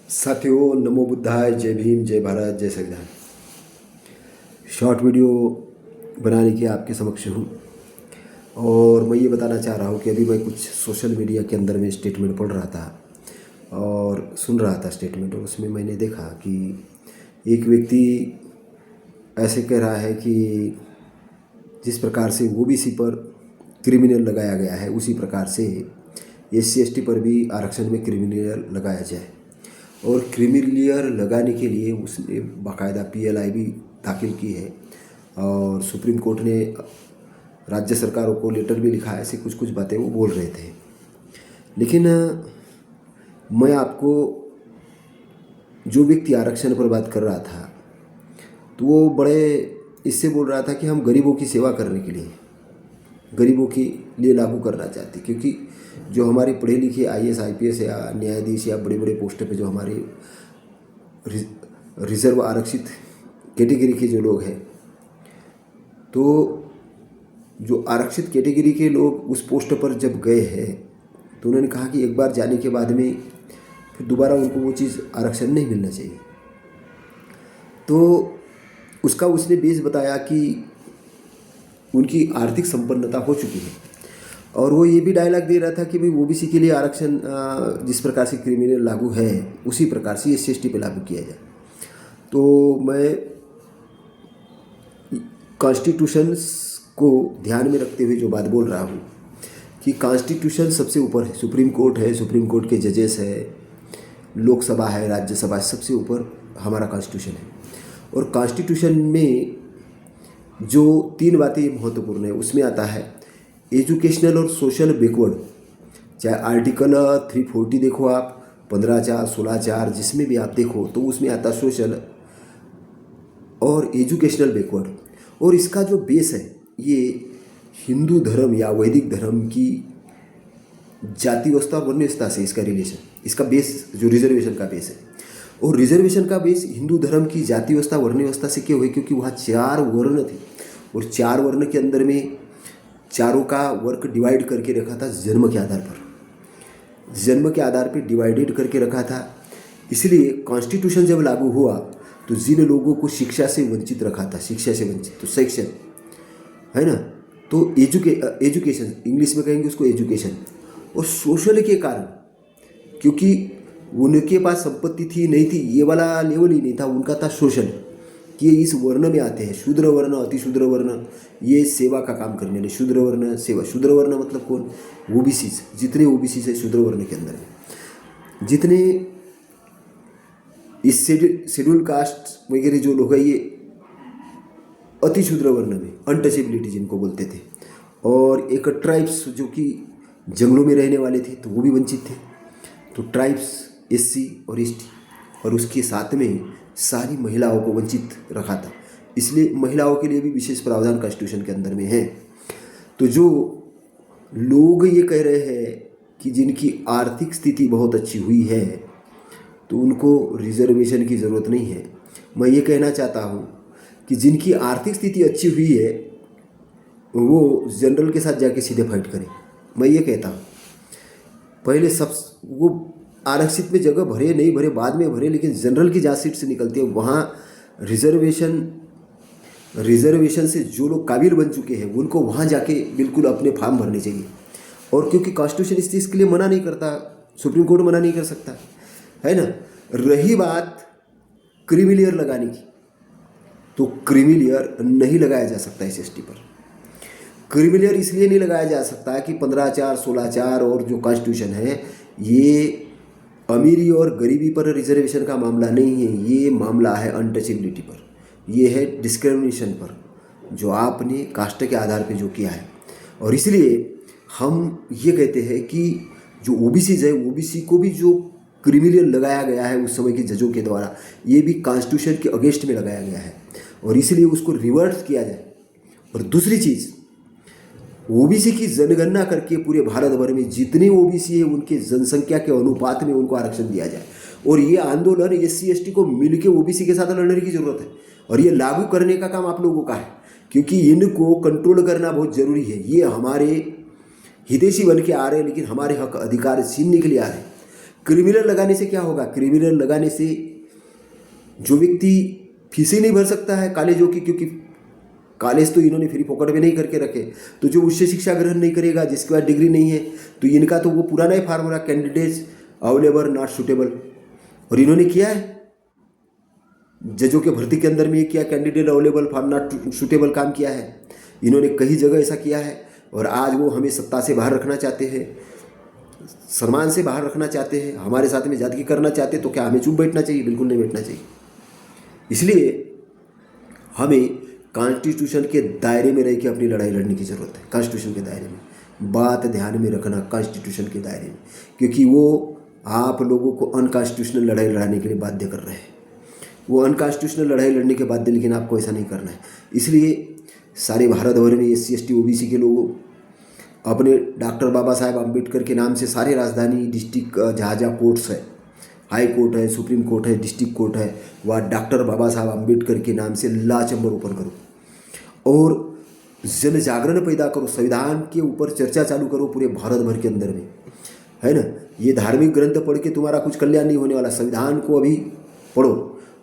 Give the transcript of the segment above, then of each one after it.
साथियों, नमो बुद्धाय, जय भीम, जय भारत, जय संविधान। शॉर्ट वीडियो बनाने के आपके समक्ष हूँ और मैं ये बताना चाह रहा हूँ कि अभी मैं कुछ सोशल मीडिया के अंदर में स्टेटमेंट पढ़ रहा था और सुन रहा था स्टेटमेंट, और उसमें मैंने देखा कि एक व्यक्ति ऐसे कह रहा है कि जिस प्रकार से ओबीसी पर क्रिमिनल लगाया गया है उसी प्रकार से SC/ST पर भी आरक्षण में क्रिमिनल लगाया जाए। और क्रिमिनल लगाने के लिए उसने बाकायदा PLI भी दाखिल की है और सुप्रीम कोर्ट ने राज्य सरकारों को लेटर भी लिखा है। ऐसे कुछ कुछ बातें वो बोल रहे थे। लेकिन मैं आपको जो व्यक्ति आरक्षण पर बात कर रहा था तो वो बड़े इससे बोल रहा था कि हम गरीबों की सेवा करने के लिए, गरीबों के लिए लागू करना चाहते, क्योंकि जो हमारे पढ़े लिखे IAS IPS या न्यायाधीश या बड़े बड़े पोस्ट पे जो हमारे रिजर्व आरक्षित कैटेगरी के जो लोग हैं, तो जो आरक्षित कैटेगरी के लोग उस पोस्ट पर जब गए हैं तो उन्होंने कहा कि एक बार जाने के बाद में फिर दोबारा उनको वो चीज़ आरक्षण नहीं मिलना चाहिए। तो उसका उसने बेस बताया कि उनकी आर्थिक संपन्नता हो चुकी है और वो ये भी डायलॉग दे रहा था कि भाई OBC के लिए आरक्षण जिस प्रकार से क्रिमिनल लागू है उसी प्रकार से SC/ST पे लागू किया जाए। तो मैं कॉन्स्टिट्यूशन को ध्यान में रखते हुए जो बात बोल रहा हूँ कि कॉन्स्टिट्यूशन सबसे ऊपर है, सुप्रीम कोर्ट है, सुप्रीम कोर्ट के जजेस है, लोकसभा है, राज्यसभा है, सबसे ऊपर हमारा कॉन्स्टिट्यूशन है। और कॉन्स्टिट्यूशन में जो 3 बातें महत्वपूर्ण है उसमें आता है एजुकेशनल और सोशल बैकवर्ड। चाहे आर्टिकल 340 देखो आप, 15(4), 16(4), जिसमें भी आप देखो तो उसमें आता सोशल और एजुकेशनल बैकवर्ड। और इसका जो बेस है ये हिंदू धर्म या वैदिक धर्म की जाति व्यवस्था वर्ण व्यवस्था से इसका रिलेशन, इसका बेस जो रिजर्वेशन का बेस है। और रिजर्वेशन का बेस हिंदू धर्म की जाति व्यवस्था वर्ण व्यवस्था से क्यों है? क्योंकि वहाँ 4 वर्ण थे और 4 वर्ण के अंदर में चारों का वर्क डिवाइड करके रखा था जन्म के आधार पर, जन्म के आधार पर डिवाइडेड करके रखा था। इसलिए कॉन्स्टिट्यूशन जब लागू हुआ तो जिन लोगों को शिक्षा से वंचित रखा था, शिक्षा से वंचित, तो सेक्शन है ना, तो एजुकेशन इंग्लिश में कहेंगे उसको एजुकेशन। और सोशल के कारण, क्योंकि उनके पास संपत्ति थी नहीं थी ये वाला लेवल ही नहीं था, उनका था सोशल कि ये इस वर्ण में आते हैं। शूद्र वर्ण, अतिशूद्र वर्ण, ये सेवा का काम करने वाले। शूद्र वर्ण सेवा, शूद्र वर्ण मतलब कौन? OBC, जितने OBC है शूद्र वर्ण के अंदर है, जितने इस शेड्यूल कास्ट वगैरह जो लोग हैं ये अतिशूद्र वर्ण में, अनटचेबिलिटी जिनको बोलते थे। और एक ट्राइब्स जो कि जंगलों में रहने वाले थे तो वो भी वंचित थे। तो ट्राइब्स, SC और ST, और उसके साथ में सारी महिलाओं को वंचित रखा था। इसलिए महिलाओं के लिए भी विशेष प्रावधान कॉन्स्टिट्यूशन के अंदर में है। तो जो लोग ये कह रहे हैं कि जिनकी आर्थिक स्थिति बहुत अच्छी हुई है तो उनको रिजर्वेशन की ज़रूरत नहीं है, मैं ये कहना चाहता हूँ कि जिनकी आर्थिक स्थिति अच्छी हुई है वो जनरल के साथ जाके सीधे फाइट करें। मैं ये कहता हूँ पहले सब वो आरक्षित में जगह भरे नहीं भरे बाद में भरे, लेकिन जनरल की जहाँ सीट से निकलती है वहाँ रिजर्वेशन से जो लोग काबिल बन चुके हैं उनको वहाँ जाके बिल्कुल अपने फॉर्म भरने चाहिए। और क्योंकि कॉन्स्टिट्यूशन इस चीज़ के लिए मना नहीं करता, सुप्रीम कोर्ट मना नहीं कर सकता है ना। रही बात क्रीमी लगाने की, तो क्रीमी नहीं लगाया जा सकता SC/ST पर। क्रीमी इसलिए नहीं लगाया जा सकता कि 15(4), 16(4) और जो कॉन्स्टिट्यूशन है ये अमीरी और गरीबी पर रिजर्वेशन का मामला नहीं है, ये मामला है अनटचेबिलिटी पर, ये है डिस्क्रिमिनेशन पर, जो आपने कास्ट के आधार पे जो किया है। और इसलिए हम ये कहते हैं कि जो OBC है, OBC को भी जो क्रिमिनल लगाया गया है उस समय के जजों के द्वारा, ये भी कॉन्स्टिट्यूशन के अगेंस्ट में लगाया गया है और इसलिए उसको रिवर्स किया जाए। और दूसरी चीज़, OBC की जनगणना करके पूरे भारत भर में जितने OBC है उनके जनसंख्या के अनुपात में उनको आरक्षण दिया जाए। और ये आंदोलन SC/ST को मिलकर OBC के साथ लड़ने की जरूरत है और ये लागू करने का काम आप लोगों का है, क्योंकि इनको कंट्रोल करना बहुत ज़रूरी है। ये हमारे हितैषी बन के आ रहे हैं लेकिन हमारे हक अधिकार छीनने के लिए आ रहे हैं। क्रिमिनल लगाने से क्या होगा? क्रिमिनल लगाने से जो व्यक्ति फीसें नहीं भर सकता है कॉलेजों की, क्योंकि कॉलेज तो इन्होंने फ्री फोकट में नहीं करके रखे, तो जो उच्च शिक्षा ग्रहण नहीं करेगा, जिसके पास डिग्री नहीं है, तो इनका तो वो पुराना ही formula, candidates available not suitable. और इन्होंने किया है जजों के भर्ती के अंदर में ये किया, candidate available for not suitable काम किया है इन्होंने, कई जगह ऐसा किया है। और आज वो हमें सत्ता से बाहर रखना चाहते हैं, सम्मान से बाहर रखना चाहते हैं, हमारे साथ में जादगी करना चाहते हैं। तो क्या हमें चुप बैठना चाहिए? बिल्कुल नहीं बैठना चाहिए। इसलिए हमें कॉन्स्टिट्यूशन के दायरे में रह के अपनी लड़ाई लड़ने की ज़रूरत है। कॉन्स्टिट्यूशन के दायरे में बात ध्यान में रखना, कॉन्स्टिट्यूशन के दायरे में, क्योंकि वो आप लोगों को अनकॉन्स्टिट्यूशनल लड़ाई लड़ाने के लिए बाध्य कर रहे हैं। वो अनकॉन्स्टिट्यूशनल लड़ाई लड़ने के बाद, लेकिन आपको ऐसा नहीं करना है। इसलिए सारे भारत भर में SC ST OBC के लोगों अपने डॉक्टर बाबा साहेब अम्बेडकर के नाम से सारे राजधानी डिस्ट्रिक्ट जहाँ जहाँ कोर्ट्स है, हाई कोर्ट है, सुप्रीम कोर्ट है, डिस्ट्रिक्ट कोर्ट है, वहाँ डॉक्टर बाबा साहब अम्बेडकर के नाम से लॉ चैम्बर ओपन करो और जन जागरण पैदा करो, संविधान के ऊपर चर्चा चालू करो पूरे भारत भर के अंदर में, है ना। ये धार्मिक ग्रंथ पढ़ के तुम्हारा कुछ कल्याण नहीं होने वाला। संविधान को अभी पढ़ो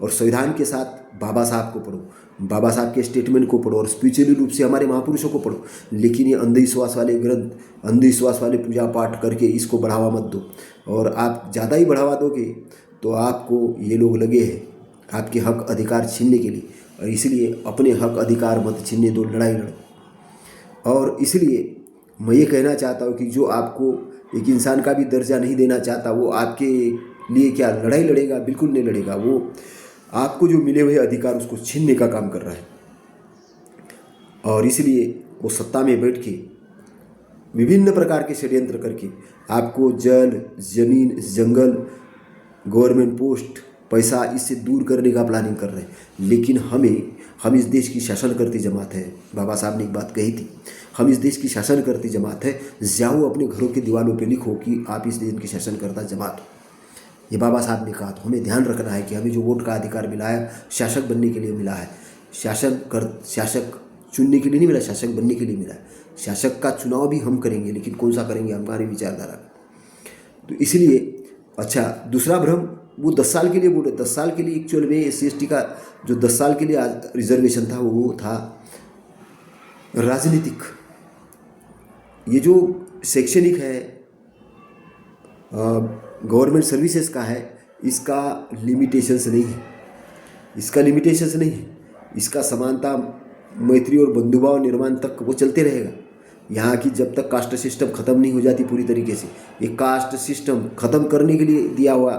और संविधान के साथ बाबा साहब को पढ़ो, बाबा साहब के स्टेटमेंट को पढ़ो और स्पिरिचुअली रूप से हमारे महापुरुषों को पढ़ो। लेकिन ये अंधविश्वास वाले ग्रंथ, अंधविश्वास वाले पूजा पाठ करके इसको बढ़ावा मत दो। और आप ज़्यादा ही बढ़ावा दोगे तो आपको ये लोग लगे हैं आपके हक अधिकार छीनने के लिए, और इसलिए अपने हक अधिकार मत छीनने दो, लड़ाई लड़ो। और इसलिए मैं ये कहना चाहता हूँ कि जो आपको एक इंसान का भी दर्जा नहीं देना चाहता, वो आपके लिए क्या लड़ाई लड़ेगा? बिल्कुल नहीं लड़ेगा। वो आपको जो मिले हुए अधिकार उसको छीनने का काम कर रहा है। और इसलिए वो सत्ता में बैठ के विभिन्न प्रकार के षड्यंत्र करके आपको जल, जमीन, जंगल, गवर्नमेंट पोस्ट, पैसा इससे दूर करने का प्लानिंग कर रहे हैं। लेकिन हम इस देश की शासन करती जमात है। बाबा साहब ने एक बात कही थी, हम इस देश की शासन करती जमात है। जाओ अपने घरों की दीवारों पे लिखो कि आप इस देश की शासन करता जमात हो। ये बाबा साहब ने कहा। तो हमें ध्यान रखना है कि हमें जो वोट का अधिकार मिला है शासक बनने के लिए मिला है। शासक चुनने के लिए नहीं मिला, शासक बनने के लिए मिला है। शासक का चुनाव भी हम करेंगे, लेकिन कौन सा करेंगे? हमारी विचारधारा। तो इसलिए अच्छा, दूसरा भ्रम, वो 10 साल के लिए बोले, 10 साल के लिए एक्चुअल में SC ST का जो 10 साल के लिए रिजर्वेशन था वो था राजनीतिक। ये जो शैक्षणिक है, गवर्नमेंट सर्विसेज का है, इसका लिमिटेशंस नहीं है, इसका लिमिटेशंस नहीं है। इसका समानता, मैत्री और बंधुभाव निर्माण तक वो चलते रहेगा। यहाँ की जब तक कास्ट सिस्टम ख़त्म नहीं हो जाती पूरी तरीके से, ये कास्ट सिस्टम ख़त्म करने के लिए दिया हुआ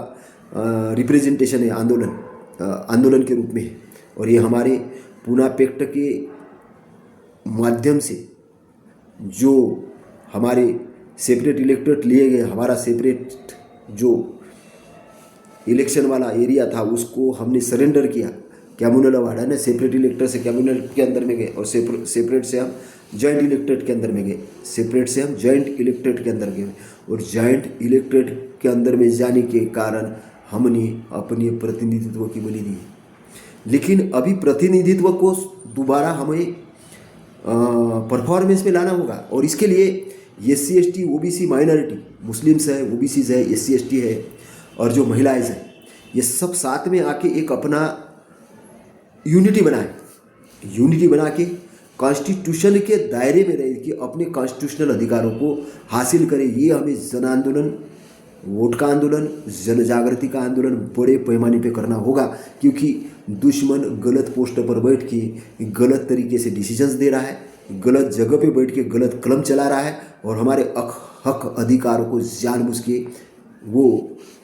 रिप्रेजेंटेशन है, आंदोलन के रूप में है। और ये हमारे पूना पैक्ट के माध्यम से जो हमारे सेपरेट इलेक्टोरेट लिए गए, हमारा सेपरेट जो इलेक्शन वाला एरिया था उसको हमने सरेंडर किया। कैमुनल अवार्ड है ना, सेपरेट इलेक्टर से कैमुनल के अंदर में गए और सेपरेट से हम जॉइंट इलेक्टेड के अंदर में गए, सेपरेट से हम जॉइंट इलेक्टेड के अंदर गए। और जॉइंट इलेक्टेड के अंदर में जाने के कारण हमने अपने प्रतिनिधित्व की बलि दी। लेकिन अभी प्रतिनिधित्व को दोबारा हमें परफॉर्मेंस में लाना होगा। और इसके लिए SC ST OBC minority, Muslims है, OBCs है, SC ST है और जो महिलाएं हैं, ये सब साथ में आके एक अपना यूनिटी बनाए, यूनिटी बना के कॉन्स्टिट्यूशन के दायरे में रह के अपने कॉन्स्टिट्यूशनल अधिकारों को हासिल करें। ये हमें जन आंदोलन, वोट का आंदोलन, जन जागृति का आंदोलन बड़े पैमाने पे करना होगा। क्योंकि दुश्मन गलत पोस्ट पर बैठ के गलत तरीके से डिसीजंस दे रहा है, गलत जगह पे बैठ के गलत कलम चला रहा है और हमारे हक अधिकारों को जानबूझ के वो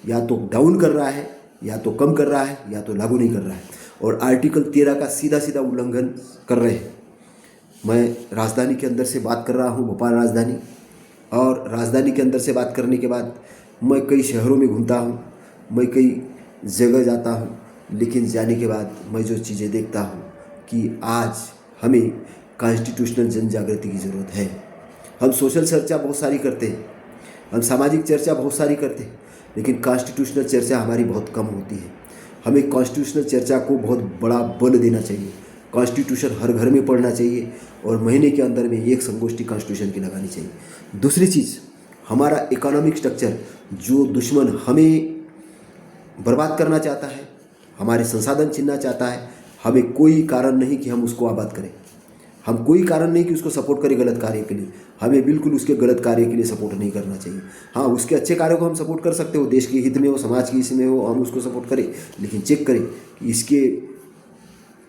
या तो डाउन कर रहा है, या तो कम कर रहा है, या तो लागू नहीं कर रहा है। और आर्टिकल 13 का सीधा सीधा उल्लंघन कर रहे हैं। मैं राजधानी के अंदर से बात कर रहा हूँ, भोपाल राजधानी, और राजधानी के अंदर से बात करने के बाद मैं कई शहरों में घूमता हूँ, मैं कई जगह जाता हूँ। लेकिन जाने के बाद मैं जो चीज़ें देखता हूँ कि आज हमें कॉन्स्टिट्यूशनल जन जागृति की ज़रूरत है। हम सोशल चर्चा बहुत सारी करते हैं, हम सामाजिक चर्चा बहुत सारी करते हैं, लेकिन कॉन्स्टिट्यूशनल चर्चा हमारी बहुत कम होती है। हमें कॉन्स्टिट्यूशनल चर्चा को बहुत बड़ा बल देना चाहिए। कॉन्स्टिट्यूशन हर घर में पढ़ना चाहिए और महीने के अंदर में एक संगोष्ठी कॉन्स्टिट्यूशन की लगानी चाहिए। दूसरी चीज़, हमारा इकोनॉमिक स्ट्रक्चर जो दुश्मन हमें बर्बाद करना चाहता है, हमारे संसाधन छीनना चाहता है, हमें कोई कारण नहीं कि हम उसको आबाद करें। हम कोई कारण नहीं कि उसको सपोर्ट करें गलत कार्य के लिए। हमें बिल्कुल उसके गलत कार्य के लिए सपोर्ट नहीं करना चाहिए। हाँ, उसके अच्छे कार्यों को हम सपोर्ट कर सकते हो, देश के हित में हो, समाज के हित में हो, हम उसको सपोर्ट करें, लेकिन चेक करें कि इसके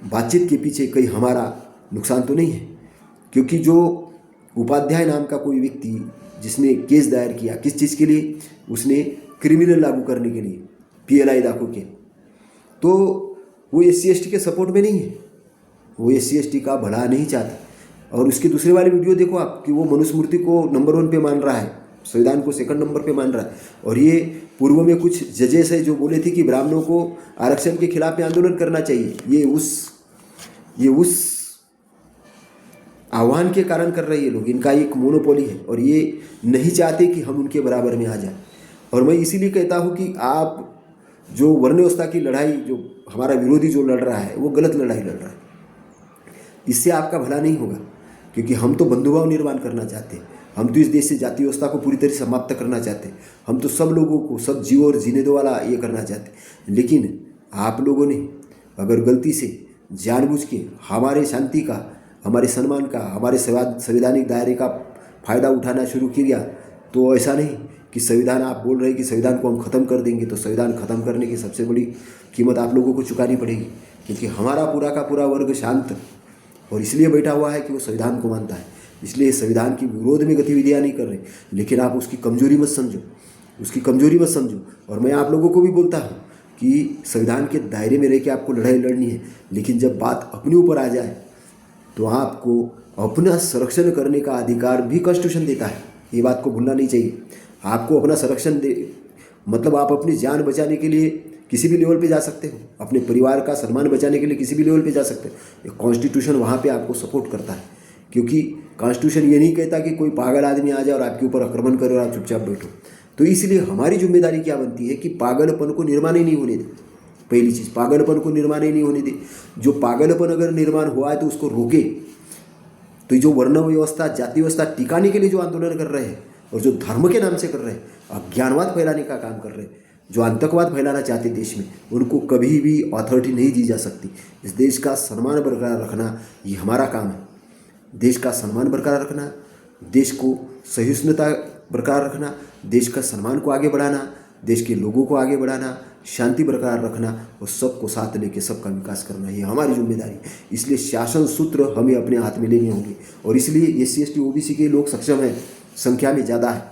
बातचीत के पीछे कहीं हमारा नुकसान तो नहीं है। क्योंकि जो उपाध्याय नाम का कोई व्यक्ति जिसने केस दायर किया, किस चीज़ के लिए? उसने क्रिमिनल लागू करने के लिए, PLI दाखू के, तो वो SC/ST के सपोर्ट में नहीं है, वो SC/ST का भला नहीं चाहता। और उसके दूसरे वाले वीडियो देखो आप कि वो मनुस्मृति को नंबर 1 पे मान रहा है, संविधान को सेकंड नंबर पे मान रहा है। और ये पूर्व में कुछ जजेस है जो बोले थे कि ब्राह्मणों को आरक्षण के खिलाफ में आंदोलन करना चाहिए, ये उस आह्वान के कारण कर रहे हैं ये लोग। इनका एक मोनोपोली है और ये नहीं चाहते कि हम उनके बराबर में आ जाए। और मैं इसीलिए कहता हूँ कि आप जो वर्ण व्यवस्था की लड़ाई, जो हमारा विरोधी जो लड़ रहा है, वो गलत लड़ाई लड़ रहा है। इससे आपका भला नहीं होगा, क्योंकि हम तो बंधुभाव निर्माण करना चाहते हैं। हम तो इस देश से जाति व्यवस्था को पूरी तरह से समाप्त करना चाहते हैं। हम तो सब लोगों को, सब जीव और जीने दो वाला ये करना चाहते हैं। लेकिन आप लोगों ने अगर गलती से जानबूझ के हमारे शांति का, हमारे सम्मान का, हमारे संवैधानिक दायरे का फ़ायदा उठाना शुरू किया, तो ऐसा नहीं कि संविधान, आप बोल रहे हैं कि संविधान को हम ख़त्म कर देंगे, तो संविधान ख़त्म करने की सबसे बड़ी कीमत आप लोगों को चुकानी पड़ेगी। क्योंकि हमारा पूरा का पूरा वर्ग शांत और इसलिए बैठा हुआ है कि वो संविधान को मानता है, इसलिए संविधान के विरोध में गतिविधियाँ नहीं कर रहे। लेकिन आप उसकी कमजोरी मत समझो, उसकी कमजोरी मत समझो। और मैं आप लोगों को भी बोलता हूँ कि संविधान के दायरे में रह के आपको लड़ाई लड़नी है, लेकिन जब बात अपने ऊपर आ जाए तो आपको अपना संरक्षण करने का अधिकार भी कॉन्स्टिट्यूशन देता है। ये बात को भूलना नहीं चाहिए। आपको अपना संरक्षण मतलब आप अपनी जान बचाने के लिए किसी भी लेवल पे जा सकते हो, अपने परिवार का सम्मान बचाने के लिए किसी भी लेवल पे जा सकते हो। कॉन्स्टिट्यूशन वहाँ पे आपको सपोर्ट करता है, क्योंकि कॉन्स्टिट्यूशन ये नहीं कहता कि कोई पागल आदमी आ जाए और आपके ऊपर आक्रमण करे और आप चुपचाप बैठो। तो इसलिए हमारी जिम्मेदारी क्या बनती है कि पागलपन को निर्माण ही नहीं होने दे। पहली चीज़, पागलपन को निर्माण ही नहीं होने दे। जो पागलपन अगर निर्माण हुआ है तो उसको रोके। तो जो वर्ण व्यवस्था, जाति व्यवस्था टिकाने के लिए जो आंदोलन कर रहे हैं और जो धर्म के नाम से कर रहे हैं, अज्ञानवाद फैलाने का काम कर रहे हैं, जो आतंकवाद फैलाना चाहते देश में, उनको कभी भी अथॉरिटी नहीं दी जा सकती। इस देश का सम्मान बरकरार रखना ये हमारा काम है। देश का सम्मान बरकरार रखना, देश को सहिष्णुता बरकरार रखना, देश का सम्मान को आगे बढ़ाना, देश के लोगों को आगे बढ़ाना, शांति बरकरार रखना और सबको साथ लेके सबका विकास करना, ये हमारी जिम्मेदारी। इसलिए शासन सूत्र हमें अपने हाथ में लेने होंगे। और इसलिए SC/ST OBC के लोग सक्षम हैं, संख्या में ज़्यादा है,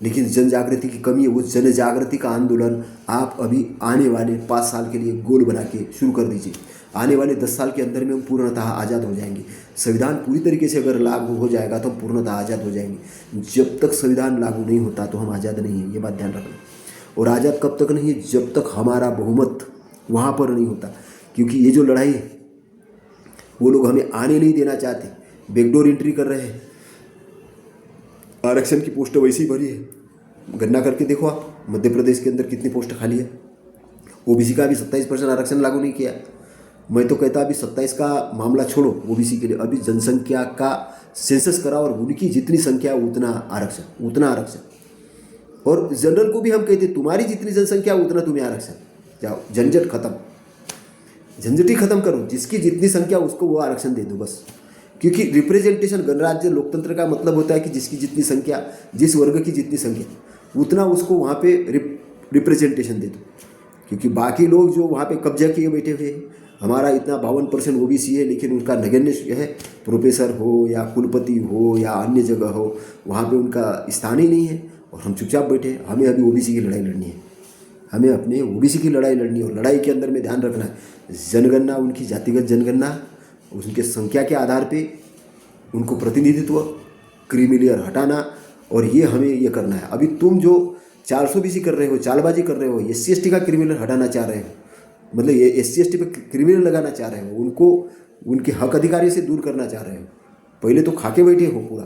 लेकिन जन जागृति की कमी है। वो जन जागृति का आंदोलन आप अभी आने वाले 5 साल के लिए गोल बना के शुरू कर दीजिए। आने वाले 10 साल के अंदर में हम पूर्णतः आज़ाद हो जाएंगे। संविधान पूरी तरीके से अगर लागू हो जाएगा तो हम पूर्णतः आज़ाद हो जाएंगे। जब तक संविधान लागू नहीं होता तो हम आज़ाद नहीं हैं, ये बात ध्यान रखना। और आज़ाद कब तक नहीं है? जब तक हमारा बहुमत वहाँ पर नहीं होता। क्योंकि ये जो लड़ाई है वो लोग हमें आने नहीं देना चाहते, बैकडोर एंट्री कर रहे हैं। आरक्षण की पोस्ट वैसी भरी है, गणना करके देखो आप, मध्य प्रदेश के अंदर कितनी पोस्ट खाली है। OBC का भी 27% आरक्षण लागू नहीं किया। मैं तो कहता अभी 27 का मामला छोड़ो OBC के लिए, अभी जनसंख्या का सेंसस कराओ और उनकी जितनी संख्या उतना आरक्षण। और जनरल को भी हम कहते तुम्हारी जितनी जनसंख्या उतना तुम्हें आरक्षण। जाओ, झंझट खत्म, झंझटी खत्म करो, जिसकी जितनी संख्या उसको वो आरक्षण दे दो बस। क्योंकि रिप्रेजेंटेशन, गणराज्य लोकतंत्र का मतलब होता है कि जिसकी जितनी संख्या, जिस वर्ग की जितनी संख्या उतना उसको वहाँ पे रिप्रेजेंटेशन दे दो। क्योंकि बाकी लोग जो वहाँ पे कब्जा किए बैठे हुए हैं, हमारा इतना 52% OBC है, लेकिन उनका नगण्य है, प्रोफेसर हो या कुलपति हो या अन्य जगह हो, वहाँ पे उनका स्थान ही नहीं है और हम चुपचाप बैठे। हमें अभी OBC की लड़ाई लड़नी है, हमें अपने OBC की लड़ाई लड़नी है। और लड़ाई के अंदर में ध्यान रखना है जनगणना, उनकी जातिगत जनगणना, उनके संख्या के आधार पे उनको प्रतिनिधित्व, क्रीमी लेयर हटाना, और ये हमें ये करना है। अभी तुम जो 400 BC कर रहे हो, चालबाजी कर रहे हो, SC/ST का क्रिमिनल हटाना चाह रहे हो, मतलब ये SC/ST पे क्रिमिनल लगाना चाह रहे हो, उनको उनके हक अधिकारी से दूर करना चाह रहे हो। पहले तो खाके बैठे हो, पूरा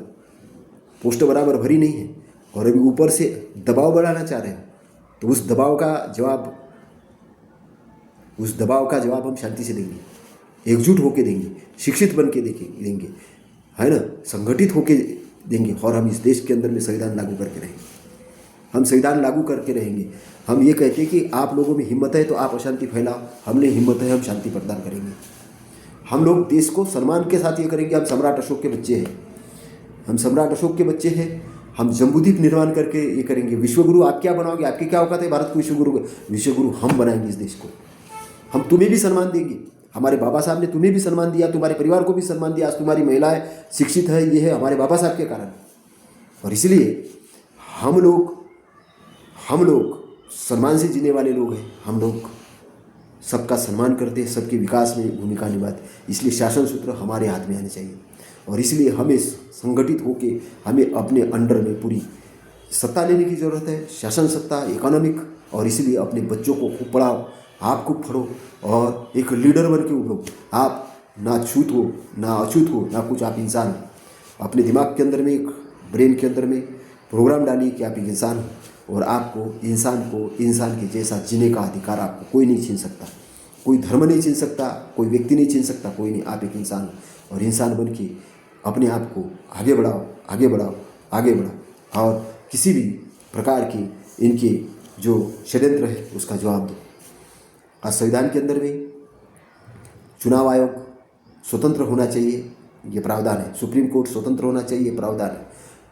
पोस्ट बराबर भरी नहीं है, और अभी ऊपर से दबाव बढ़ाना चाह रहे हो। तो उस दबाव का जवाब हम शांति से देंगे, एकजुट होके देंगे, शिक्षित बन के देंगे, है ना, संगठित होके देंगे, और हम इस देश के अंदर में संविधान लागू करके रहेंगे। हम संविधान लागू करके रहेंगे। हम ये कहते हैं कि आप लोगों में हिम्मत है तो आप अशांति फैलाओ, हमने हिम्मत है हम शांति प्रदान करेंगे। हम लोग देश को सम्मान के साथ ये करेंगे। हम सम्राट अशोक के बच्चे हैं, हम सम्राट अशोक के बच्चे हैं। हम जम्बूद्वीप निर्माण करके ये करेंगे। विश्वगुरु आप क्या बनाओगे, आपकी क्या औकात है भारत को विश्वगुरु हम बनाएंगे इस देश को। हम तुम्हें भी सम्मान देंगे, हमारे बाबा साहब ने तुम्हें भी सम्मान दिया, तुम्हारे परिवार को भी सम्मान दिया। आज तुम्हारी महिलाएं शिक्षित है, ये है हमारे बाबा साहब के कारण। और इसलिए हम लोग सम्मान से जीने वाले लोग हैं। हम लोग सबका सम्मान करते हैं, सबके विकास में भूमिका निभाते। इसलिए शासन सूत्र हमारे हाथ में आने चाहिए और इसलिए हमें संगठित होकर हमें अपने अंडर में पूरी सत्ता लेने की ज़रूरत है, शासन सत्ता, इकोनॉमिक। और इसलिए अपने बच्चों को खूब पढ़ाओ, आप खूब पढ़ो और एक लीडर बन के उभरो। आप ना छूत हो ना अछूत हो ना कुछ, आप इंसान हो। अपने दिमाग के अंदर में, एक ब्रेन के अंदर में प्रोग्राम डालिए कि आप एक इंसान हो और आपको इंसान के जैसा जीने का अधिकार आपको कोई नहीं छीन सकता। कोई धर्म नहीं छीन सकता, कोई व्यक्ति नहीं छीन सकता, कोई नहीं। आप एक इंसान हो और इंसान बन के अपने आप को आगे बढ़ाओ, आगे बढ़ाओ, आगे बढ़ाओ और किसी भी प्रकार की इनके जो षड्यंत्र है उसका जवाब दो। आज संविधान के अंदर में चुनाव आयोग स्वतंत्र होना चाहिए, ये प्रावधान है। सुप्रीम कोर्ट स्वतंत्र होना चाहिए, प्रावधान है।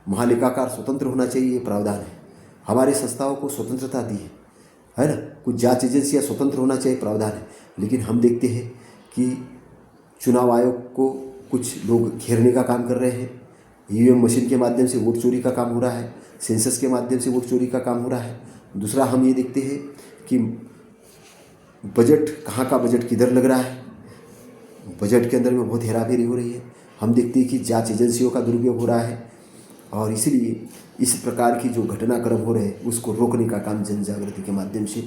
महालेखाकार स्वतंत्र होना चाहिए, प्रावधान है। हमारे संस्थाओं को स्वतंत्रता दी है ना। कुछ जांच एजेंसियां स्वतंत्र होना चाहिए, प्रावधान है। लेकिन हम देखते हैं कि चुनाव आयोग को कुछ लोग घेरने का काम कर रहे हैं। ईवीएम मशीन के माध्यम से वोट चोरी का काम हो रहा है, सेंसस के माध्यम से वोट चोरी का काम हो रहा है। दूसरा हम ये देखते हैं कि बजट, कहाँ का बजट किधर लग रहा है, बजट के अंदर में बहुत हेराफेरी हो रही है। हम देखते हैं कि जांच एजेंसियों का दुरुपयोग हो रहा है और इसीलिए इस प्रकार की जो घटनाक्रम हो रहे हैं उसको रोकने का काम जन जागृति के माध्यम से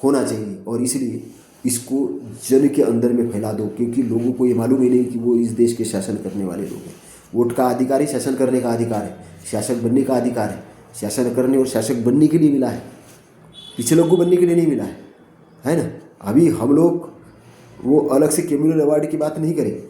होना चाहिए। और इसलिए इसको जन के अंदर में फैला दो, क्योंकि लोगों को ये मालूम ही नहीं कि वो इस देश के शासन करने वाले लोग हैं। वोट का अधिकार ही शासन करने का अधिकार है, शासक बनने का अधिकार है। शासन करने और शासक बनने के लिए मिला है, पिछले को बनने के लिए नहीं मिला है ना। अभी हम लोग वो अलग से कम्युनल अवार्ड की बात नहीं करें।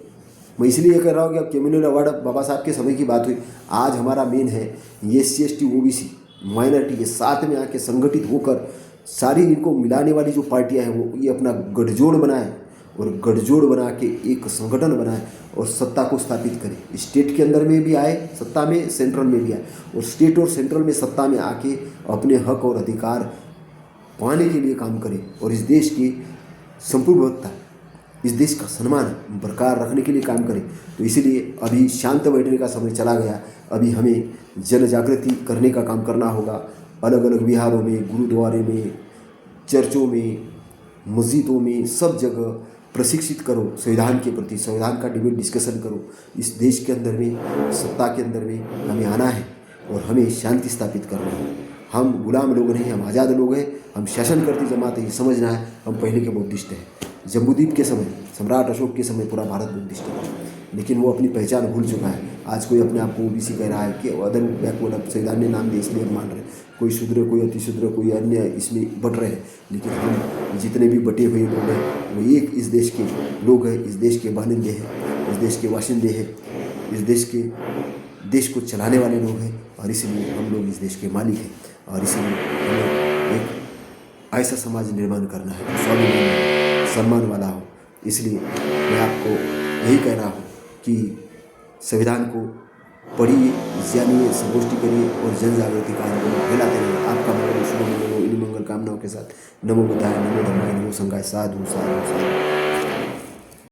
मैं इसलिए कह रहा हूँ कि अब कम्युनल अवार्ड बाबा साहब के समय की बात हुई। आज हमारा मेन है SC ST OBC माइनॉरिटी, ये साथ में आके संगठित होकर सारी इनको मिलाने वाली जो पार्टियां हैं वो ये अपना गठजोड़ बनाए और गठजोड़ बना के एक संगठन बनाए और सत्ता को स्थापित करें। स्टेट के अंदर में भी आए सत्ता में, सेंट्रल में भी आए और स्टेट और सेंट्रल में सत्ता में आके अपने हक और अधिकार पाने के लिए काम करें और इस देश की संप्रभुता, इस देश का सम्मान बरकरार रखने के लिए काम करें। तो इसीलिए अभी शांत बैठने का समय चला गया। अभी हमें जन जागृति करने का काम करना होगा। अलग अलग विहारों में, गुरुद्वारे में, चर्चों में, मस्जिदों में, सब जगह प्रशिक्षित करो संविधान के प्रति, संविधान का डिबेट डिस्कशन करो। इस देश के अंदर में, सत्ता के अंदर में हमें आना है और हमें शांति स्थापित करना है। हम गुलाम लोग नहीं, हम आज़ाद लोग हैं। हम शासन करती जमात है, ये समझना है। हम पहले के बुद्धिस्ट हैं। जम्बूद्वीप के समय, सम्राट अशोक के समय पूरा भारत बुद्धिस्ट था, लेकिन वो अपनी पहचान भूल चुका है। आज कोई अपने आप को OBC कह रहा है कि अदर बैकवर्ड, अब संविधान ने नाम दिया इसलिए मान रहे हैं। कोई शूद्र, कोई अतिशूद्र, कोई अन्य इसमें बट रहे हैं। लेकिन हम जितने भी बटे हुए लोग हैं वो एक इस देश के लोग हैं, इस देश के बाशिंदे हैं, इस देश के वाशिंदे हैं, इस देश को चलाने वाले लोग हैं और इसलिए हम लोग इस देश के मालिक हैं। और इसलिए हमें एक ऐसा समाज निर्माण करना है जो स्वाभिमानी, सम्मान वाला हो। इसलिए मैं आपको यही कह रहा हूँ कि संविधान को पढ़िए, जानिए, संगोष्ठी करिए और जन जागृति कार्यक्रम फैलाते रहिए। आपका मंगल, शुभ मंगल हो। इन्हीं मंगल कामनाओं के साथ नमो बुद्धाय, नमो धम्माय, नमो संघाय। साधु साधु साधु।